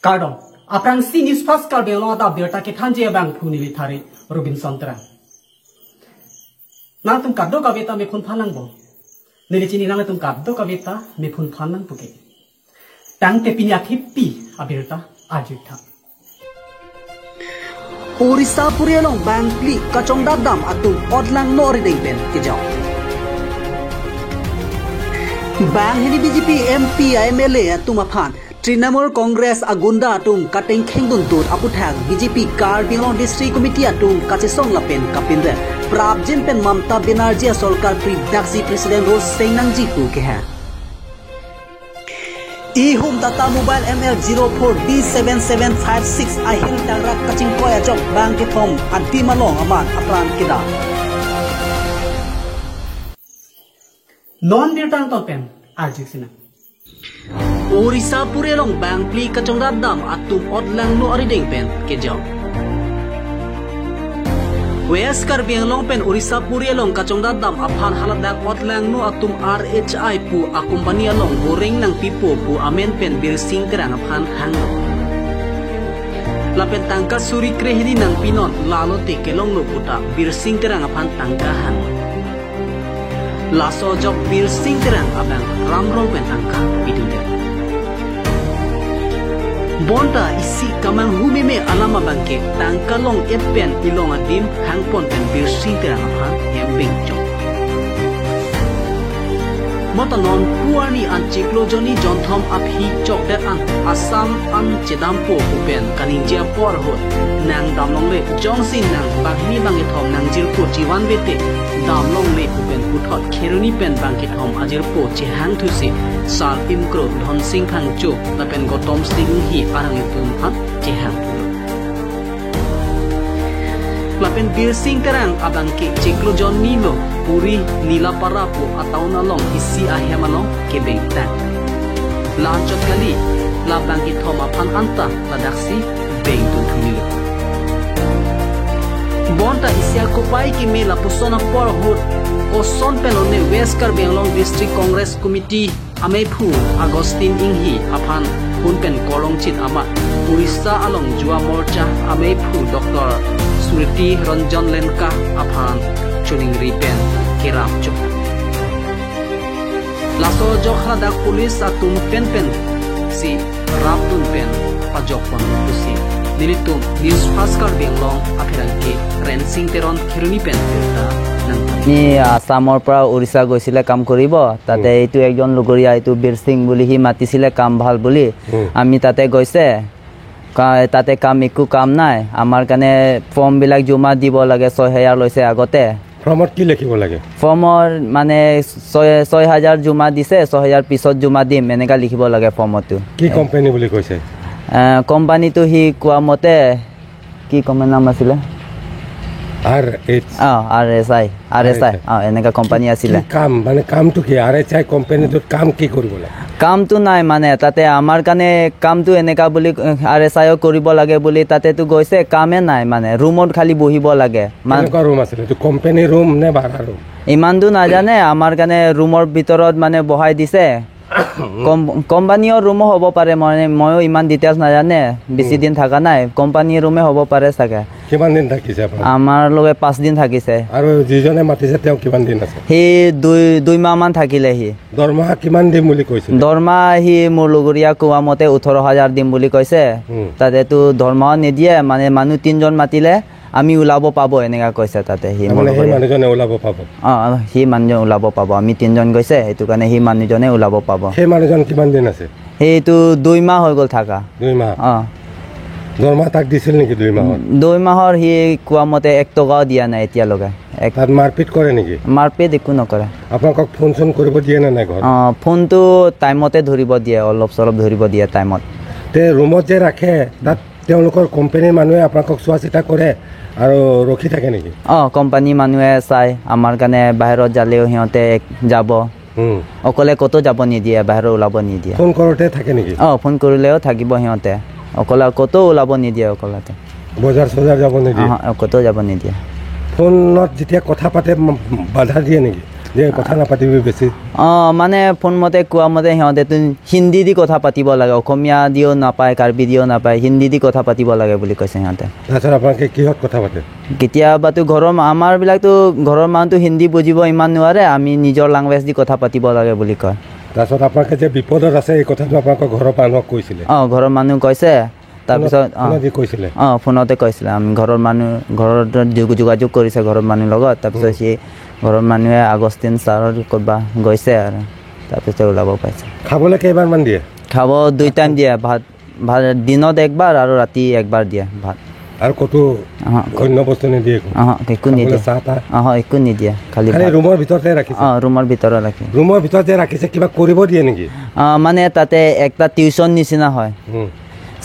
Kardon, aprang si news fast kar belong ada berta ke thanje bang phuni li thare Robin Santra. Na tum kaddo kavita me phun phalang bo. Nili chini na tum kaddo kavita me phun phalang puke. Tang te pinya khippi abirta ajitha. Orissa purialong bang pli kachong dadam atum odlang nori ding pen kijao. Bang hini BJP MP MLA atum aphan Trinamool Congress agunda atum kateng khengdun tur aputhang BJP Karbi District Committee atum kachesong lapen kapinre Prabjin pen Mamta Banerjee Solkar Daxi President Rose Senangji pu ke hai E-home data mobile ML04D7756 ahil tangra kaching koya jok bang ke thom adi malong aman apran kida Non birtang topen arjiksina. Orissa purialong bang pli kachong dadam atum odlang no ariding pen ke jaw. West Karbianglong pen Orissa purialong kachong dadam aphan haladak odlang no atum RHI pu akumpani along boring nang pipo pu amen pen birsing terang aphan hang. Lapen tangka suri krehdi nang pinot lalo tekelong no puta birsing terang aphan tangka hang. Laso jok birsing terang abang ramrong pen tangka pidinde. Bonda isi kamang humime alama bangke tangkalong epen ilong adim hangpon pen birsing terang aphan hembing jok. Motanon puani an ciklojoni jonthom aphi chok dat an Assam an chedampo upen kaninjia por hot nang damlong le jongsin nang bahni bangi thom nang jirpo jiwan bete damlong le upen puthot kheruni pen bangke thom ajirpo che hang thusi sal imkro dhon sing khang chu lapen gotom sing hi arang tum phat che hang lapen birsing terang abangke ciklojon nilo puri nila parapo ataw na long isi ahyamalong kebeng tan lanchot kali labangke thoma phan anta ladaksi beng tu thumilo bonta isya kopai ki mela pusona por hut koson pelone West Karbianglong District Congress Committee amephu Agustin inghi aphan punpen kolong chit ama Orissa along jua morcha amephu Dr. Suriti Ranjan Lenka aphan chuning ripen kirap chuk laso jokha dak police atum pen si raptun pen pajok pon kusi dilitum news fast Karbianglong apherangke rensing teron khiruni pen ta ni Asamor pra Orissa goisile kam koribo tate eitu ekjon lugoria eitu birsing buli hi matisile kam bhal buli ami tate goise তাতে কাম একো কাম নাই আমাৰ কানে form বিলাক জমা দিব লাগে 6000 লৈছে আগতে ফৰ্মত কি লিখিব লাগে ফৰ্মৰ মানে 6000 জমা দিছে 6000 পিছত জমা দিম এনেকা লিখিব লাগে ফৰ্মটো কি কোম্পানী বুলি কৈছে কোম্পানীটো হি কোৱা মতে কি কোম্পানী নাম আছিল RSI এনেকা কোম্পানী আছিল কাম মানে কামটো কি RSI কোম্পানীটোত কাম কি কৰিব লাগে কামটো নাই মানে তাতে আমাৰ কানে কামটো এনেকা বুলি RSI কৰিব লাগে বুলি তাতেটো গৈছে কামে নাই মানে ৰুমত খালি বহিব লাগে মানে ৰুম আছিল তো কোম্পানী ৰুম নে ভাড়া ৰুম ইমানটো নাজানে আমাৰ কানে ৰুমৰ ভিতৰত মানে বহাই দিছে কোম্পানীৰ ৰুম হ'ব পাৰে মানে ময়ো ইমান ডিটেইলছ নাজানে বেছি দিন থাকা নাই কোম্পানীৰ ৰুমে হ'ব পাৰে চাগে কিমান দিন থাকিছে আমাৰ লগে 5 দিন থাকিছে আৰু যিজনে মাতিছে তেওঁ কিমান দিন আছে হি 2 মাহ মান থাকিলে হি দৰমহা কিমান দিম বুলি কৈছে দৰমহা হি মোৰ লগৰীয়া কোৱা মতে 18000 দিম বুলি কৈছে তাতেতো দৰমহা নিদিয়ে মানে মানুহ 3 জন মাতিলে আমি উলাব পাবো এনেকা কৈছে তাতে হি মানুহজনে উলাব পাবো হি মানুহজন উলাব পাবো আমি 3 জন গৈছে এটো কাৰণে হি মানুহজনে উলাব পাবো হে মানুহজন কিমান দিন আছে হেটো 2 মাহ হৈ গল থাকা 2 মাহ দৰমহা তাক দিছিল নেকি 2 মাহৰ হি কোৱা মতে 1 টকাও দিয়া নাই এতিয়া লগা তাত মাৰপিট কৰে নেকি মাৰপিট একো নকৰে আপোনাক ফোন চোন কৰিব দিয়ে না নাই ঘৰ ফোনটো টাইমতে ধৰিব দিয়ে অলপ সৰব ধৰিব দিয়ে টাইমত তে ৰুমত যে ৰাখে তাত তেওঁলোকৰ কোম্পানীৰ মানুহে আপোনাক চোৱা চিতা কৰে আৰু ৰখি থাকে নেকি কোম্পানী মানুহে চাই আমাৰ কাৰণে বাহিৰত যালেও সিহঁতে যাব অকলে কত যাব নিদিয়ে বাহিৰত ওলাব নিদিয়ে ফোন কৰোতে থাকে নেকি ফোন কৰিলেও থাকিব সিহঁতে অকলে কত ওলাব নিদিয়ে অকলতে বজাৰ সজাৰ যাব নিদিয়ে কত যাব নিদিয়ে ফোনত যেতিয়া কথা পাতে বাধা দিয়ে নেকি যে কথা নাপাতিবি বেছি মানে ফোন মতে কোৱা মতে সিহঁতে হিন্দী দি কথা পাতিব লাগে অসমীয়া দিও নাপায় কাৰ্বি দিও নাপায় হিন্দী দি কথা পাতিব লাগে বুলি কৈছে সিহঁতে তাৰপিছত আপোনালোকে কিহত কথা পাতে কেতিয়াবাতো ঘৰৰ আমাৰবিলাকতো ঘৰৰ মানুহটো হিন্দী বুজিব ইমান নোৱাৰে আমি নিজৰ লেংগুৱেজ দি কথা পাতিব লাগে বুলি কয় তাৰপিছত আপোনালোকে যে বিপদত আছে এই কথাটো আপোনালোকৰ ঘৰৰ মানুহক কৈছিলে ঘৰৰ মানুহ কৈছে তাৰপিছত কৈছিলে ফোনতে কৈছিলে আমি ঘৰত যোগাযোগ কৰিছে ঘৰৰ মানুহৰ লগত তাৰপিছত সি ঘৰৰ মানুহে আগষ্টিন ছাৰৰ ক'ৰবা গৈছে আৰু তাৰপিছত ওলাব পাইছে খাবলৈ কেইবাৰমান দিয়ে খাব 2 টাইম দিয়ে ভাত দিনত একবাৰ আৰু ৰাতি একবাৰ দিয়ে ভাত আৰু ক'তো অন্য বস্তু নিদিয়ে একো নিদিয়ে চাহ তাহ একো নিদিয়ে খালি ৰুমৰ ভিতৰতে ৰাখিছে ৰুমৰ ভিতৰত ৰাখে ৰুমৰ ভিতৰতে ৰাখিছে কিবা কৰিব দিয়ে নেকি মানে তাতে একটা টিউচন নিচিনা হয়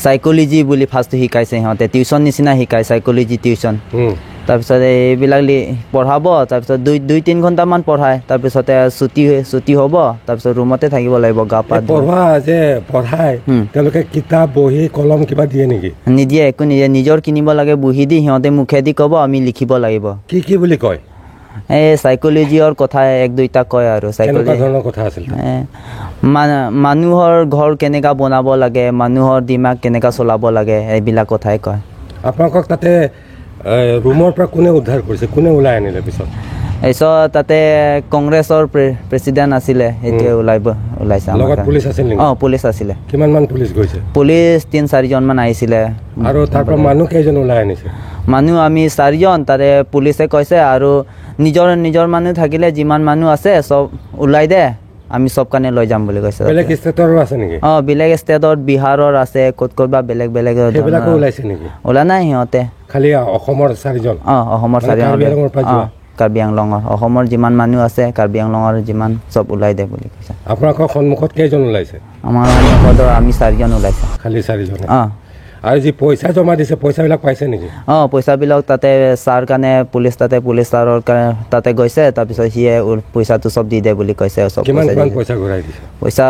সাইকোলজি বুলি ফাৰ্ষ্ট শিকাইছে সিহঁতে টিউচন নিচিনা শিকায় সাইকোলজি টিউচন তাৰপিছত এইবিলাক পঢ়াব তাৰপিছত 2-3 ঘণ্টামান পঢ়ায় তাৰপিছতে ছুটি হ'ব তাৰপিছত ৰুমতে থাকিব লাগিব গা পা পঢ়োৱা যে পঢ়ায় তেওঁলোকে কিতাপ বহি কলম কিবা দিয়ে নেকি নিদিয়ে একো নিদিয়ে নিজৰ কিনিব লাগে বহি দি সিহঁতে মুখেদি ক'ব আমি লিখিব লাগিব কি বুলি কয় এই সাইকোলজিৰ কথা 1-2টা কয় আৰু সাইকোলজি কথা আছিল মানুহৰ ঘৰ কেনেকা বনাব লাগে মানুহৰ দিমাগ কেনেকা চলাব লাগে এইবিলাক কথাই কয় আপোনালোকক তাতে ৰুমৰ পৰা কোনে উদ্ধাৰ কৰিছে কোনে ওলাই আনিলে পিছত তাতে কংগ্ৰেছৰ প্ৰেচিডেণ্ট আছিলে সেইটোৱে ওলাইছে লগত পুলিচ আছিল নেকি পুলিচ আছিলে কিমানমান পুলিচ গৈছে পুলিচ 3-4 মান আহিছিলে আৰু তাৰ পৰা মানুহ কেইজন ওলাই আনিছে মানুহ আমি 4জন তাৰে পুলিচে কৈছে আৰু নিজৰ মানুহ থাকিলে যিমান মানুহ আছে চব ওলাই দে আমি সব কানে লৈ যাম বুলি কৈছে বেলেগ ষ্টেটৰো আছে নেকি বেলেগ ষ্টেটত বিহাৰৰ আছে ক'তবা বেলেগ সেইবিলাকো ওলাইছে নেকি ওলা নাই সিহঁতে খালি অসমৰ 4জন অসমৰ 4জন কাৰ্বি আংলঙৰ অসমৰ যিমান মানুহ আছে কাৰ্বি আংলঙৰ যিমান চব ওলাই দে বুলি কৈছে আপোনালোকৰ সন্মুখত কেইজন ওলাইছে আমাৰ সন্মুখত আমি 4জন ওলাইছে খালি 4জন আৰু যি পইচা জমা দিছে পইচাবিলাক পাইছে নেকি পইচাবিলাক তাতে ছাৰ কাৰণে পুলিচ ছাৰৰ তাতে গৈছে তাৰপিছত সিয়ে পইচাটো চব দি দে বুলি কৈছে চব কিমান পইচা ঘূৰাই দিছে পইচা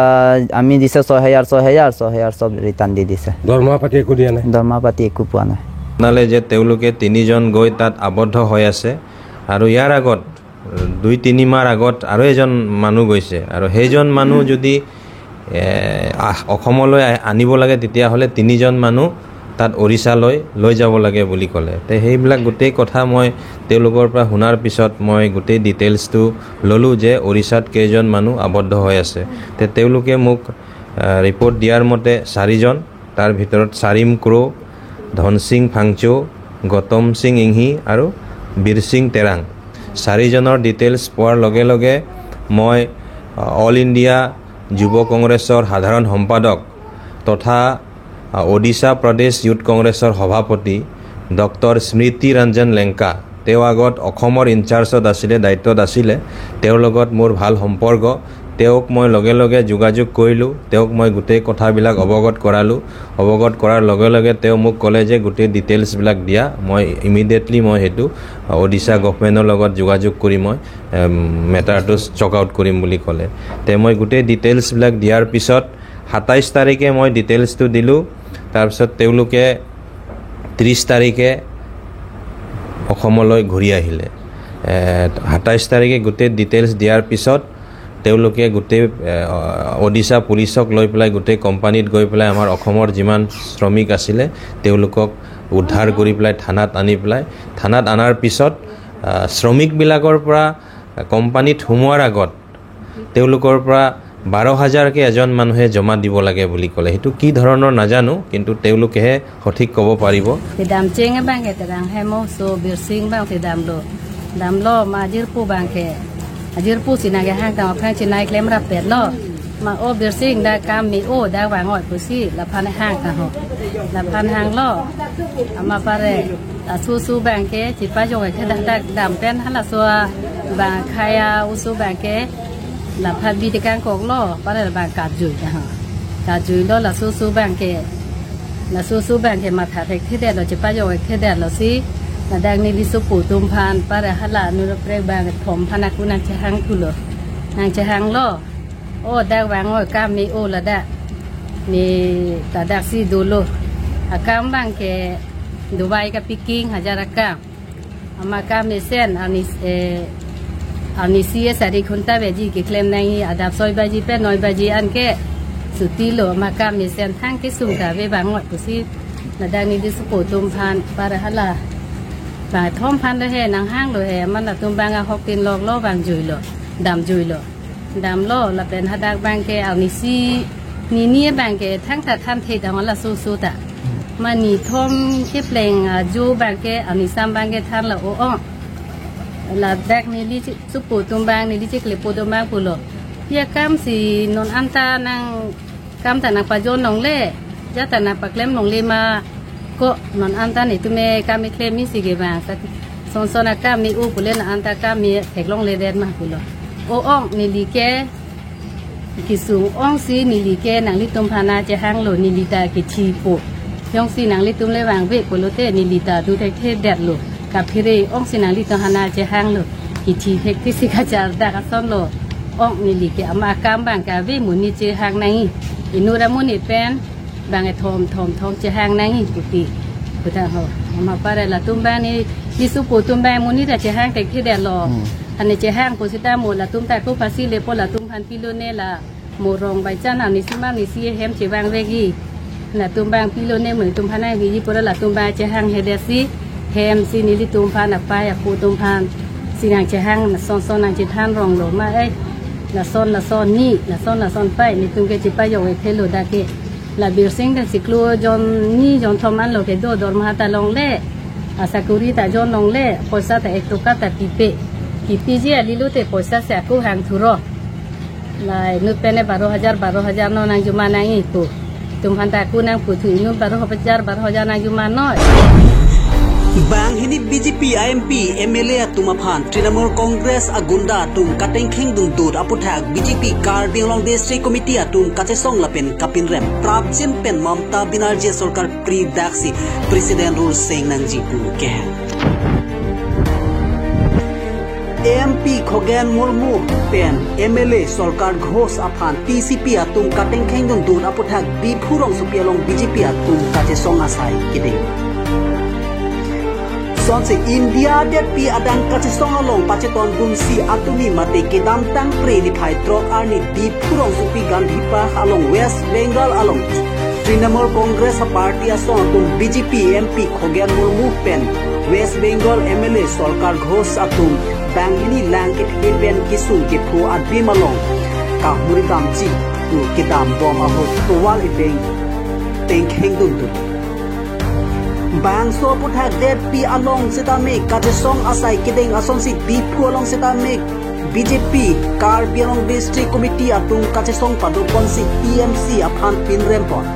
আমি দিছে 6,000 চব ৰিটাৰ্ণ দি দিছে দৰমহা পাতি একো দিয়া নাই দৰমহা পাতি একো পোৱা নাই নালে যে তেওঁলোকে 3জন গৈ তাত আবদ্ধ হৈ আছে আৰু ইয়াৰ আগত 2-3 মাহ আগত আৰু এজন মানুহ গৈছে আৰু সেইজন মানুহ যদি অসমলৈ আনিব লাগে তেতিয়াহ'লে 3জন মানুহ তাত ওড়িশালৈ লৈ যাব লাগে বুলি ক'লে তে সেইবিলাক গোটেই কথা মই তেওঁলোকৰ পৰা শুনাৰ পিছত মই গোটেই ডিটেইলছটো ল'লোঁ যে ওড়িশাত কেইজন মানুহ আবদ্ধ হৈ আছে তে তেওঁলোকে মোক ৰিপৰ্ট দিয়াৰ মতে 4জন তাৰ ভিতৰত চাৰিম ক্ৰো ধন সিং ফাংচো গৌতম সিং ইংহি আৰু বীৰ সিং তেৰাং 4জনৰ ডিটেইলছ পোৱাৰ লগে লগে মই অল ইণ্ডিয়া যুৱ কংগ্ৰেছৰ সাধাৰণ সম্পাদক তথা ওড়িশা প্ৰদেশ ইউথ কংগ্ৰেছৰ সভাপতি ডক্টৰ স্মৃতি ৰঞ্জন লেংকা তেওঁ আগত অসমৰ ইনচাৰ্জত আছিলে দায়িত্বত আছিলে তেওঁৰ লগত মোৰ ভাল সম্পৰ্ক তেওঁক মই লগে লগে যোগাযোগ কৰিলোঁ তেওঁক মই গোটেই কথাবিলাক অৱগত কৰাৰ লগে লগে তেওঁ মোক ক'লে যে গোটেই ডিটেইলছবিলাক দিয়া মই ইমিডিয়েটলি মই সেইটো ওড়িশা গভৰ্ণমেণ্টৰ লগত যোগাযোগ কৰি মই মেটাৰটো চক আউট কৰিম বুলি ক'লে তে মই গোটেই ডিটেইলছবিলাক দিয়াৰ পিছত 27 তাৰিখে মই ডিটেইলছটো দিলোঁ তাৰপিছত তেওঁলোকে 30 তাৰিখে অসমলৈ ঘূৰি আহিলে 27 তাৰিখে গোটেই ডিটেইলছ দিয়াৰ পিছত তেওঁলোকে গোটেই ওড়িশা পুলিচক লৈ পেলাই গোটেই কোম্পানীত গৈ পেলাই আমাৰ অসমৰ যিমান শ্ৰমিক আছিলে তেওঁলোকক উদ্ধাৰ কৰি পেলাই থানাত আনাৰ পিছত শ্ৰমিকবিলাকৰ পৰা কোম্পানীত সোমোৱাৰ আগত তেওঁলোকৰ পৰা 12,000কে এজন মানুহে জমা দিব লাগে বুলি ক'লে সেইটো কি ধৰণৰ নাজানো কিন্তু তেওঁলোকেহে সঠিক ক'ব পাৰিব দাম চেঙে বাংকে তেৰাং হেমো সো বীৰ সিং বাংকে দামলো মাজিৰ পু বাংকে আজিৰ পু চিনাগে হাং তাও ফাং চিনাই ক্লেম ৰা পেলো মা ও বীৰ সিং দা কাম মি ও দা wangoi pusi la phan hang ta ho la phan hang lo ama pare su bangke chipa jong ke da dam pen hala so ba khaya usu bangke la phan bi de kang kok lo pare ba ka jui lo la su bangke la su bangke ma tha thek the de lo chipa jong ke de lo si na dang ni li su pu tum phan pare hala nu pre ba thom phana kunan che hang ku lo nang che hang loโอ้ดาวางอยกามมีโอละดะมีตาดักซีดูโลอากามบางแกดูไบกับปิกิ้งหาจาระกามามากามมีเส้นอันนี้ อันนี้เสียสารีคนตาเวจีกิเคลมในอาดับซอยบาจีเป็นน้อยบาจีอันแก่สุดที่หลมากามีเส้นทางที่สูงแต่เวบางหมดกุศินาดังนี้ดิสโปตุมพันปาระฮัลลาบางท่อมพันได้แห่นางห้างเลยแห่มันตุมบางอาฮอกตินลอกล้อบางจุยหลอดำจุยหลอดำล้อละเป็นฮัดดักบางแก่เอานี่ซีนี่เนี่ยบางแก่ทั้งแต่ท่านเทแต่วันละสู้ๆแต่มันนี่ท่อมเก็บแรงจูบางแก่เอานี่ซ้ำบางแก่ท่านละโอ้ละแดกนี่ลิจิสุปูตุมบางนี่ลิจิกเลปูตุมบางปุโลเพียกำสีนนอันตานังกำแต่นักปัจจุบันนงเล่จะแต่นักปักเล่มนงเล่มาก็นนอันตานี่ตัวเมย์กำมีเคลมมีสิเกบางสักสนกำมีอุปุเล่นอันตากำมีเอกลงเลเดนมาปุโลโอ้องนี่ลิแกกิสูอ่องสีนี่ลิแกหนังลิตุมพานาจะหางโหลนี่ลิตากิชีปุยองสีหนังลิตุมเลวางเวปุโลเตนี่ลิตาดูเทเทเด็ดโลกับพิเรอ่องสีหนังลิตุมพานาจะหางโหลกิชีเทคที่สิกาจาร์ดากซ้อนโลอ่องนี่ลิแกมากำบางกาเวมุนี่จะหางในอินูรามุนี่เป็นบางไอทอมจะหางในปุติปุตตะเขามาปาร์ละตุมบางนี่ดิสุปุตุมบางมุนี่แต่จะหางเทคที่เด็ดโลอันนี้จะห้างโพสิตาโมละตุ้มแต่ก็ภาษีเลปละตุ้มพันพิโลเนละโมรองใบจันอันนี้สิมานิซีเฮมเจวางเวกีละตุ้มบางพิโลเนเหมือนตุ้มพันไอวีญี่ปุ่นละตุ้มบางจะห้างเฮเดซีเฮมซีนิลิตุ้มพันอับไปอับปูตุ้มพันสินางจะห้างซอนนางจะท่านรองโลมาเอ้ละซอนนี่ละซอนไปนี่ตุ้มเกจิไปโยเอเทโลดาเกละเบียร์ซิงกันสิคลัวจอนนี่จอนทอมันโลเกโดดอร์มาตาลงเล่อาซากุริตาจอนลงเล่โพสตาเอกตุกาตาปิเปกิปีเจลิลุเตโพสเสกูหังทุรอลายนุเป็น12,000 นนางจุมานังอีกูตุมพันตากูนังปุถุนุ12,000 นางจุมาน้อยบางฮินิบีจีพีIMP MLA ตุมาพันทรินามูลคอนเกรสอากุนดาตุมกัดเองเข่งดุนดูดอปุถักบีจีพีการเบียงลองเดสตรีคอมมิตี้ตุมกัดเจซองละเป็นกัปินเรมปราบเจมเป็นมัมตาบินาร์เจสอร์การปรีดักซีประธานรูลเซงนังจีปูแกAMP Khogen Murmu pen MLA Sarkar Ghosh aphan TCP atum kateng khengun dun aputhak bipurong supialong BJP atum kate songa sai kiding sonse India det pi adang kate songa long pacheton gunsi atumi mate kidam tang pre ni phai trok arni bipurong supi Gandhi Park along West Bengal along Trinamool Congress Party asong atum BJP MP Khogen Murmu pen West Bengal MLA Sarkar Ghosh atum Bangini langkit heven kisung ke phu adri malong ka muridam chi tu kidam bom ahot towal ibeng teng kheng dun tu bang so puthak det pi along sitame ka je song asai kideng ason si bi phu along sitame BJP kar bialong district committee atung ka je song padopon si TMC aphan pin rempon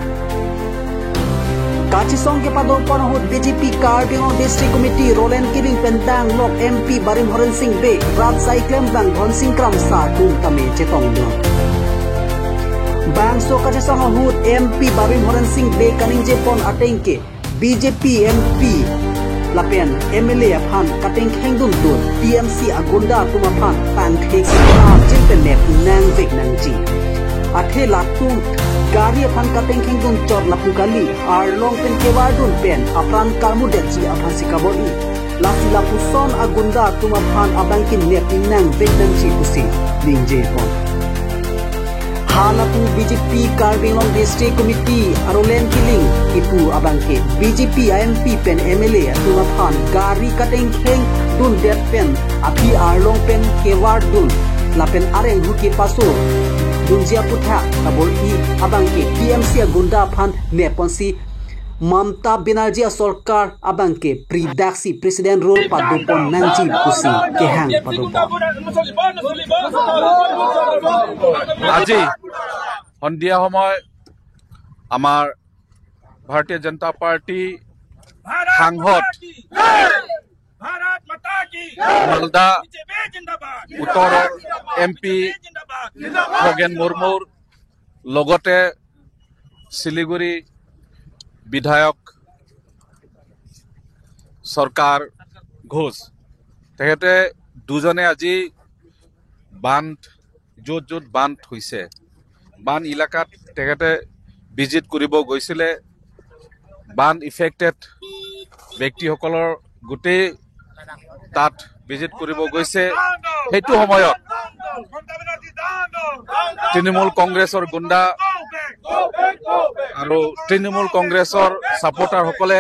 Kachisong ke padopon hot BJP Karbiong District Committee Roland Kiling Pendang Lok MP Barim Horen Singh Be Rat Saiklem Bang Dhon Singh Kram Sa Tung Tame Chetong Do Bang So Kachisong hot MP Barim Horen Singh Be Kaning Jepon Ateng ke BJP MP Lapen MLA Aphan Kateng Khengdun Dun TMC Agunda Tumaphan Pan Khek Sikra Jilpen Nep Nang Vek Nang Ji Athe Latung Gari aphan kateng khengdun chor lapukali arlong pen kewardun pen apran karmu detsi aphan sikaboi lasi lapuson agunda tumaphan abangkin nepinang vetnan chi kusi lingje pon halatu BJP Karbiong District Committee Arolen Kiling ipu abangke BJP IMP pen MLA tumaphan gari kateng kheng dun det pen api arlong pen kewardun lapen areng huki paso Dunjia Putha Kabul I Abangke TMC Agunda Phan Neponsi Mamta Banerjee Sarkar Abangke Pridaksi President Role Padopon Nangji Kusi Kehang Padopon আজি সন্ধিয়া সময় আমাৰ ভাৰতীয় জনতা party সাংসদ মালদা উত্তৰৰ MP Khagen মুৰ্মুৰ লগতে শিলিগুৰি বিধায়ক সৰকাৰ ঘোষ তেখেতে দুজনে আজি বান্ধ য'ত বান্ধ হৈছে বান ইলাকাত তেখেতে ভিজিট কৰিব গৈছিলে বান ইফেক্টেড ব্যক্তিসকলৰ গোটেই তাত ভিজিট কৰিব গৈছে সেইটো সময়ত তৃণমূল কংগ্ৰেছৰ গুণ্ডা আৰু তৃণমূল কংগ্ৰেছৰ ছাপোৰ্টাৰসকলে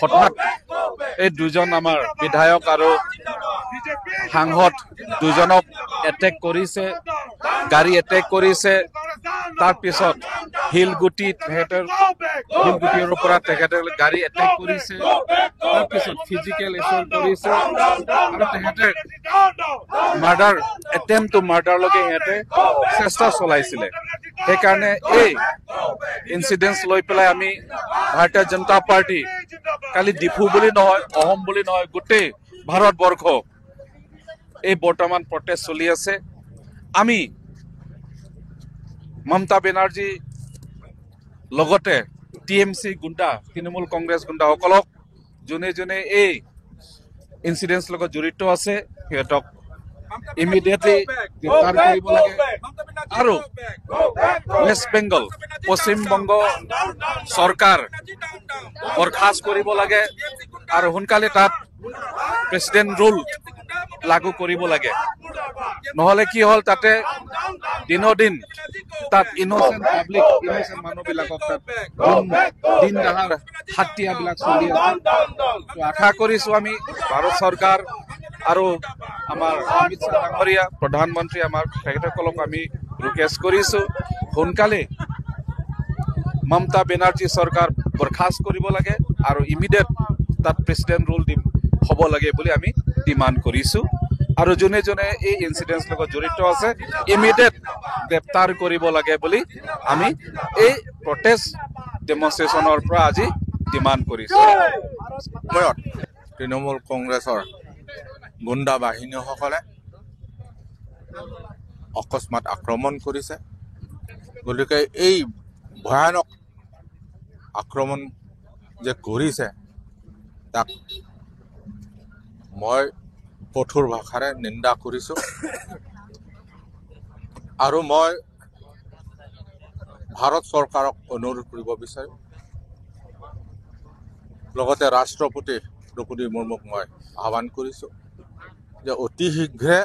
হঠাৎ এই দুজন আমাৰ বিধায়ক আৰু সাংসদ দুজনক এটেক কৰিছে, গাড়ী এটেক কৰিছে। তাৰপিছত শিলগুটিৰ পৰা তেখেতে গাড়ী এটেক কৰিছে, তাৰপিছত ফিজিকেল এছল্ট কৰিছে আৰু তেখেতে মাৰ্ডাৰ এটেম্প টু মাৰ্ডাৰলৈকে সিহঁতে চেষ্টা চলাইছিলে। সেইকাৰণে এই ইনচিডেন্ট লৈ পেলাই আমি ভাৰতীয় জনতা পাৰ্টি কালি ডিফু বুলি নহয়, অসম বুলি নহয়, গোটেই ভাৰতবৰ্ষ এই বৰ্তমান প্ৰটেষ্ট চলি আছে। আমি মমতা বেনাৰ্জী লগতে TMC গুণ্ডা, তৃণমূল কংগ্ৰেছ গুণ্ডাসকলক যোনে যোনে এই ইনচিডেন্ট লগত জড়িত আছে সিহঁতক ইমিডিয়েটলি গ্ৰেপ্তাৰ কৰিব লাগে আৰু ৱেষ্ট বেংগল, পশ্চিম বংগ চৰকাৰ বৰখাস্ত কৰিব লাগে আৰু সোনকালে তাত প্ৰেচিডেণ্ট ৰুল লাগু কৰিব লাগে। নহলে কি হ'ল, তাতে দিনদিন তাত ইনচেণ্ট পাব্লিক, ইনচেণ্ট মানুহবিলাকক তাত দিন দহাৰ হাতিয়াবিলাক চলি আছে। আশা কৰিছো আমি ভাৰত চৰকাৰ আৰু আমাৰ অমিত শ্বাহ ডাঙৰীয়া প্ৰধানমন্ত্ৰী আমাৰ তেখেতসকলক আমি ৰিকুৱেষ্ট কৰিছো সোনকালে মমতা বেনাৰ্জী চৰকাৰ বৰখাস্ত কৰিব লাগে আৰু ইমিডিয়েট তাত প্ৰেচিডেণ্ট ৰুল হ'ব লাগে বুলি আমি ডিমাণ্ড কৰিছো। আৰু যোনে যোনে এই ইনচিডেন্ট লগত জড়িত আছে ইমিডিয়েট গ্ৰেপ্তাৰ কৰিব লাগে বুলি আমি এই প্ৰটেষ্ট ডেমনষ্ট্ৰেশ্যনৰ পৰা আজি ডিমাণ্ড কৰিছো। তৃণমূল কংগ্ৰেছৰ গুণ্ডা বাহিনীসকলে অকস্মাত আক্ৰমণ কৰিছে। গতিকে এই ভয়ানক আক্ৰমণ যে কৰিছে তাক মই কঠোৰ ভাষাৰে নিন্দা কৰিছো আৰু মই ভাৰত চৰকাৰক অনুৰোধ কৰিব বিচাৰো, লগতে ৰাষ্ট্ৰপতি দ্ৰৌপদী মুৰ্মুক মই আহ্বান কৰিছো যে অতি শীঘ্ৰে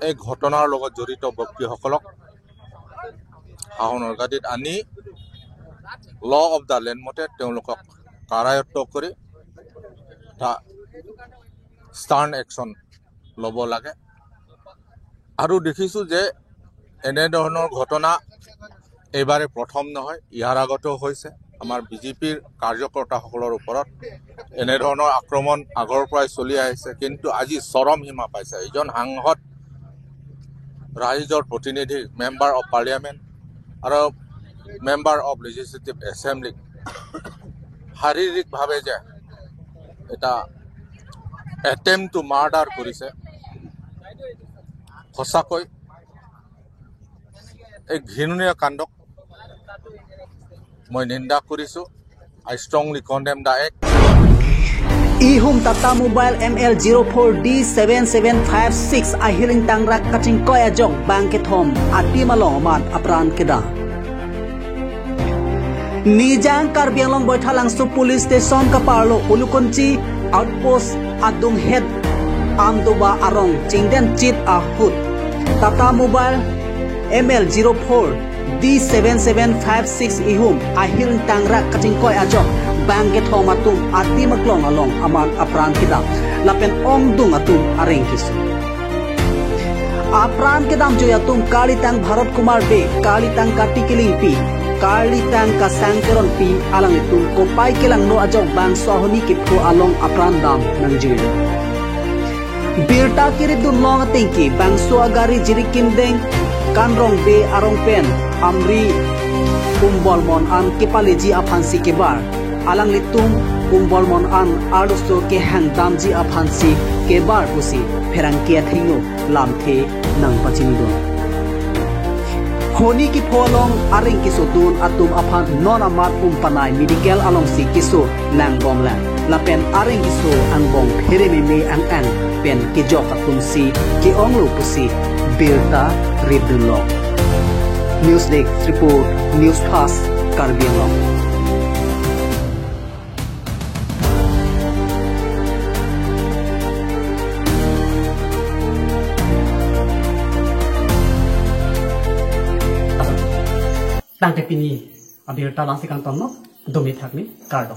এই ঘটনাৰ লগত জড়িত ব্যক্তিসকলক শাসনৰ গাদীত আনি ল অফ দ্য লেণ্ড মতে তেওঁলোকক কাৰায়ত্ব কৰি ষ্টাৰ্ণ একশ্যন ল'ব লাগে। আৰু দেখিছোঁ যে এনেধৰণৰ ঘটনা এইবাৰে প্ৰথম নহয়, ইয়াৰ আগতেও হৈছে। আমাৰ বিজেপিৰ কাৰ্যকৰ্তাসকলৰ ওপৰত এনেধৰণৰ আক্ৰমণ আগৰ পৰাই চলি আহিছে, কিন্তু আজি চৰম সীমা পাইছে। এজন সাংসদ, ৰাইজৰ প্ৰতিনিধি, মেম্বাৰ অফ পাৰ্লিয়ামেণ্ট আৰু মেম্বাৰ অফ লেজিছলেটিভ এছেম্বলিক শাৰীৰিকভাৱে যে এটা এটেম্প টু মাৰ্ডাৰ কৰিছে, সঁচাকৈ এই ঘৃণনীয় কাণ্ডক মই নিন্দা কৰিছোঁ। I strongly condemn the act. Ihum Tata Mobile ML04D7756 ahiring tangrak kaching koya jong bangkethom ati malong man apran keda. Nijang Karbianglong Boithalang Su Police Station Kaparlo Ulukonchi Outpost Adung Head Amdoba Arong Chingden Chit Ahut Tata Mobile ML04D7756 ihum ahiring tangrak kaching koya jong bangkethom atum ati maklong along aman apran keda lapen ong dung atum areng kisu apran kedam joyatum Kalitang Bharat Kumar Be Kalitang Katikiling Pi Kalitang Kasangkeron Pi alang itu kopai kelang no ajong bang sohoni kipko along apran dam nang jil birta kiri dun long tingki bang so agari jirikin deng kanrong be arong pen amri umbolmon an kipaliji aphansi kebar alang litum umbolmon an ardosto ke hang damji aphansi kebar pusi pherangkia thingo lamthe nang pachindo honi ki pholong aring kisotun atum aphan non amat umpanai medical along si kiso nang bomla lapen aring kiso ang bom phere me ang pen ki jok atum si ki onglu pusi birta ridullo news desk report news fast Karbianglong. tangte pini abir ta langsi kang tomno domi thakni kardo